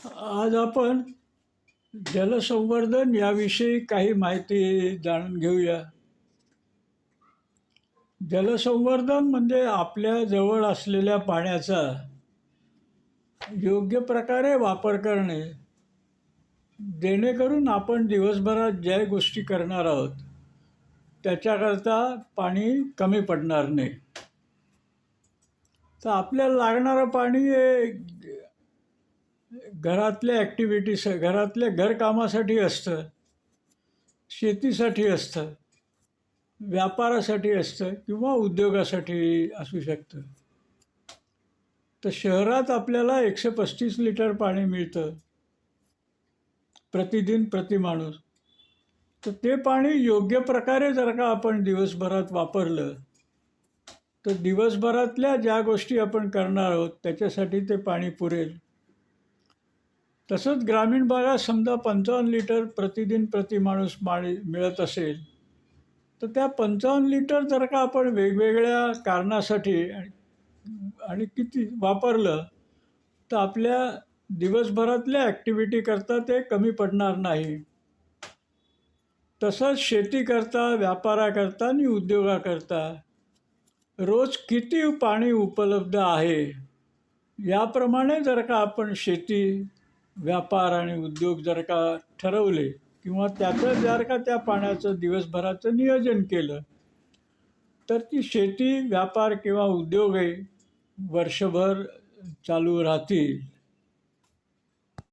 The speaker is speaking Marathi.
आज आपण जलसंवर्धन याविषयी काही माहिती जाणून घेऊया. जलसंवर्धन म्हणजे आपल्या जवळ असलेल्या पाण्याचा योग्य प्रकारे वापर करणे, जेणेकरून आपण दिवसभरात ज्या गोष्टी करणार आहोत त्याच्याकरता पाणी कमी पडणार नाही. तर आपल्याला लागणारं पाणी हे घरातल्या ॲक्टिव्हिटीज, घरातल्या घरकामासाठी असतं, शेतीसाठी असतं, व्यापारासाठी असतं किंवा उद्योगासाठी असू शकतं. तर शहरात आपल्याला 135 लिटर पाणी मिळतं प्रतिदिन प्रति माणूस. तर ते पाणी योग्य प्रकारे जर का आपण दिवसभरात वापरलं तर दिवसभरातल्या ज्या गोष्टी आपण करणार आहोत त्याच्यासाठी ते पाणी पुरेल. तसंच ग्रामीण भागात समजा 55 लिटर प्रतिदिन प्रति माणूस पाणी मिळत असेल तर त्या 55 लिटर जर का आपण वेगवेगळ्या कारणासाठी आणि किती वापरलं तर आपल्या दिवसभरातल्या ॲक्टिव्हिटी करता ते कमी पडणार नाही. तसंच शेती करता, व्यापाराकरता आणि उद्योगाकरता रोज किती पाणी उपलब्ध आहे याप्रमाणे जर का आपण शेती, व्यापार आणि उद्योग जर का ठरवले किंवा त्याचं जर का त्या पाण्याचं दिवसभराचं नियोजन केलं तर ती शेती, व्यापार किंवा उद्योगही वर्षभर चालू राहतील.